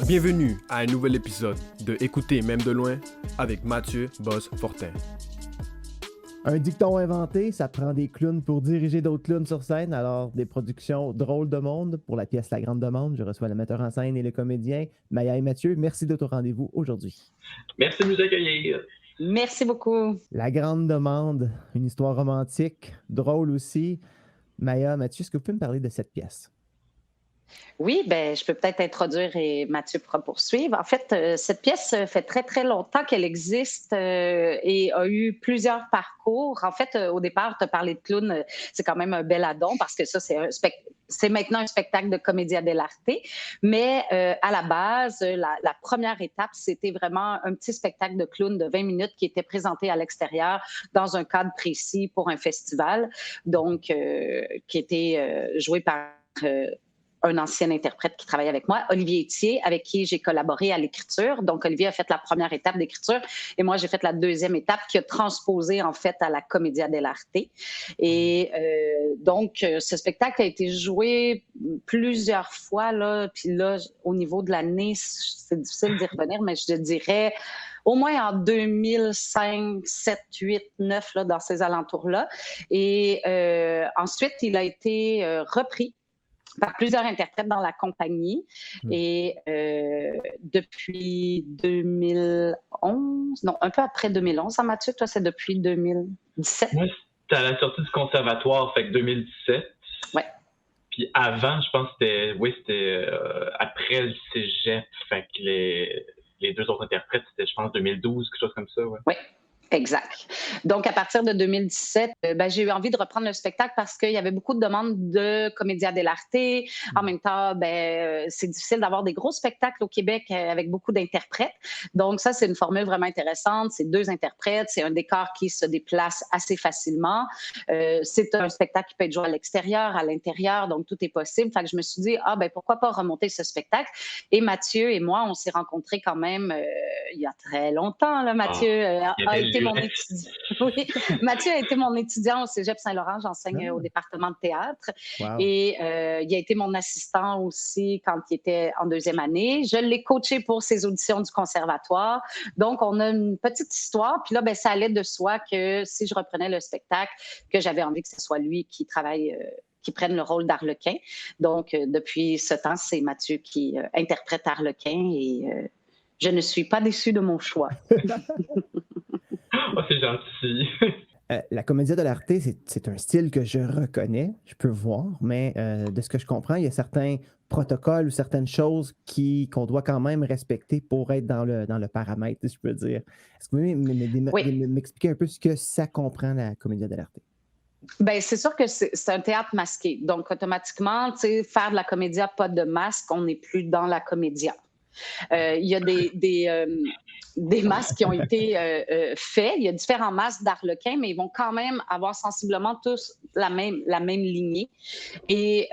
Bienvenue à un nouvel épisode de Écouter même de loin avec Mathieu Boss-Fortin. Un dicton inventé, ça prend des clowns pour diriger d'autres clowns sur scène. Alors, des productions drôles de monde pour la pièce La Grande Demande. Je reçois le metteur en scène et le comédien Maya et Mathieu. Merci d'être au rendez-vous aujourd'hui. Merci de nous accueillir. Merci beaucoup. La Grande Demande, une histoire romantique, drôle aussi. Maya, Mathieu, est-ce que vous pouvez me parler de cette pièce? Oui, je peux peut-être introduire et Mathieu pourra poursuivre. En fait, cette pièce fait très, très longtemps qu'elle existe et a eu plusieurs parcours. En fait, au départ, tu as parlé de clown, c'est quand même un bel addon parce que ça, c'est maintenant un spectacle de Commedia dell'arte. Mais à la base, la première étape, c'était vraiment un petit spectacle de clown de 20 minutes qui était présenté à l'extérieur dans un cadre précis pour un festival, donc qui était joué par... un ancien interprète qui travaille avec moi, Olivier Etier, avec qui j'ai collaboré à l'écriture. Donc, Olivier a fait la première étape d'écriture et moi, j'ai fait la deuxième étape qui a transposé, en fait, à la Commedia dell'arte. Et donc, ce spectacle a été joué plusieurs fois, là. Puis là, au niveau de l'année, c'est difficile d'y revenir, mais je te dirais au moins en 2005, 7, 8, 9, là, dans ces alentours-là. Et ensuite, il a été repris par plusieurs interprètes dans la compagnie. Et depuis 2011, non, un peu après 2011, hein, Mathieu, toi, c'est depuis 2017? Moi, c'était à la sortie du conservatoire, fait que 2017. Ouais. Puis avant, je pense que c'était après le cégep, fait que les deux autres interprètes, c'était, je pense, 2012, quelque chose comme ça, ouais. Oui. Exact. Donc, à partir de 2017, j'ai eu envie de reprendre le spectacle parce qu'il y avait beaucoup de demandes de Commedia dell'arte. En même temps, c'est difficile d'avoir des gros spectacles au Québec avec beaucoup d'interprètes. Donc, ça, c'est une formule vraiment intéressante. C'est 2 interprètes, c'est un décor qui se déplace assez facilement. C'est un spectacle qui peut être joué à l'extérieur, à l'intérieur, donc tout est possible. Fait que je me suis dit, pourquoi pas remonter ce spectacle? Et Mathieu et moi, on s'est rencontrés quand même il y a très longtemps. Là, Mathieu a été mon étudiant. Oui. Mathieu a été mon étudiant au Cégep Saint-Laurent. J'enseigne au département de théâtre. Wow. Et il a été mon assistant aussi quand il était en 2e année. Je l'ai coaché pour ses auditions du conservatoire. Donc, on a une petite histoire. Puis là, ça allait de soi que si je reprenais le spectacle, que j'avais envie que ce soit lui qui travaille qui prenne le rôle d'Arlequin. Donc, depuis ce temps, c'est Mathieu qui interprète Arlequin et je ne suis pas déçue de mon choix. Oh, c'est gentil. La Commedia dell'arte, c'est un style que je reconnais, je peux voir, mais de ce que je comprends, il y a certains protocoles ou certaines choses qu'on doit quand même respecter pour être dans le paramètre, si je peux dire. Est-ce que vous pouvez m'expliquer un peu ce que ça comprend, la Commedia dell'arte? C'est sûr que c'est un théâtre masqué. Donc, automatiquement, faire de la comédia, pas de masque, on n'est plus dans la comédia. Il y a des masques qui ont été faits. Il y a différents masques d'Arlequin, mais ils vont quand même avoir sensiblement tous la même lignée. Et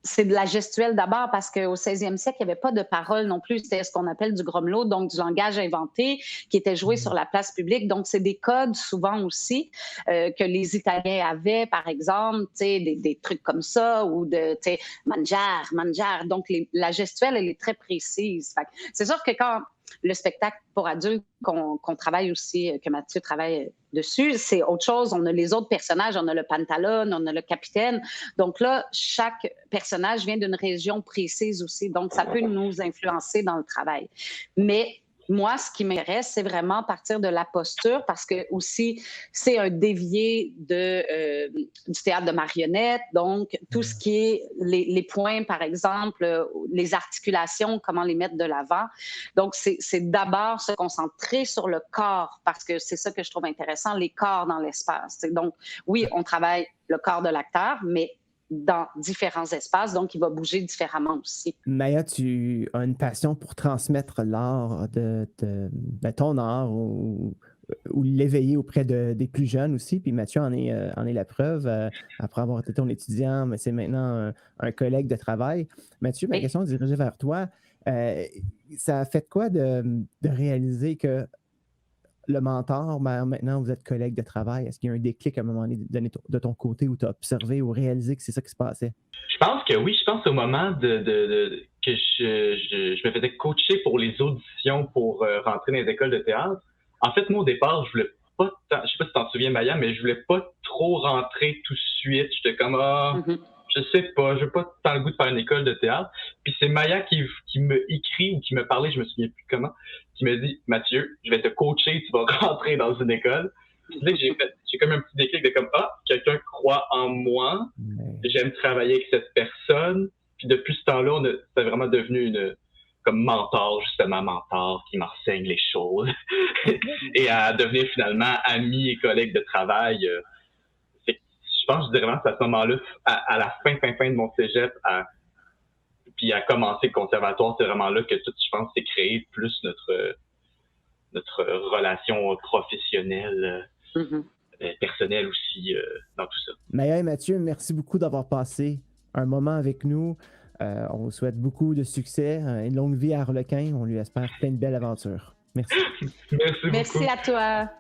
c'est de la gestuelle d'abord parce qu'au 16e siècle, il n'y avait pas de parole non plus. C'était ce qu'on appelle du gromelot, donc du langage inventé qui était joué sur la place publique. Donc, c'est des codes souvent aussi que les Italiens avaient, par exemple, des trucs comme ça ou de mangiare. Donc, la gestuelle, elle est très précise. Fait que c'est sûr que quand le spectacle pour adultes qu'on travaille aussi, que Mathieu travaille dessus, c'est autre chose. On a les autres personnages, on a le pantalone, on a le capitaine. Donc là, chaque personnage vient d'une région précise aussi. Donc, ça peut nous influencer dans le travail. Mais moi, ce qui m'intéresse, c'est vraiment partir de la posture parce que aussi, c'est un dévié du théâtre de marionnettes. Donc, tout ce qui est les points, par exemple, les articulations, comment les mettre de l'avant. Donc, c'est d'abord se concentrer sur le corps parce que c'est ça que je trouve intéressant, les corps dans l'espace. Donc, oui, on travaille le corps de l'acteur, mais dans différents espaces, donc il va bouger différemment aussi. Maya, tu as une passion pour transmettre l'art ton art ou l'éveiller auprès des plus jeunes aussi. Puis Mathieu en est la preuve. Après avoir été ton étudiant, mais c'est maintenant un collègue de travail. Mathieu, ma question est dirigée vers toi. Ça a fait quoi de réaliser que le mentor, ben, maintenant vous êtes collègue de travail. Est-ce qu'il y a un déclic à un moment donné de ton côté où tu as observé ou réalisé que c'est ça qui se passait? Je pense que oui, je pense au moment que je me faisais coacher pour les auditions pour rentrer dans les écoles de théâtre. En fait, moi, au départ, je voulais pas, je sais pas si tu t'en souviens, Maya, mais je voulais pas trop rentrer tout de suite. J'étais comme, je sais pas, je veux pas tant le goût de faire une école de théâtre. Puis c'est Maya qui me écrit ou qui me parlait, je me souviens plus comment, qui me dit, Mathieu, je vais te coacher, tu vas rentrer dans une école. Puis là, j'ai comme un petit déclic de comme, quelqu'un croit en moi, j'aime travailler avec cette personne. Puis depuis ce temps-là, c'est vraiment devenu comme mentor qui m'enseigne les choses et à devenir finalement ami et collègue de travail. Je pense que je dirais vraiment que c'est à ce moment-là, à la fin de mon cégep, puis à commencer le conservatoire, c'est vraiment là que tout, je pense, s'est créé plus notre relation professionnelle, personnelle aussi, dans tout ça. Maya et Mathieu, merci beaucoup d'avoir passé un moment avec nous. On vous souhaite beaucoup de succès, une longue vie à Harlequin. On lui espère plein de belles aventures. Merci. Merci beaucoup. Merci à toi.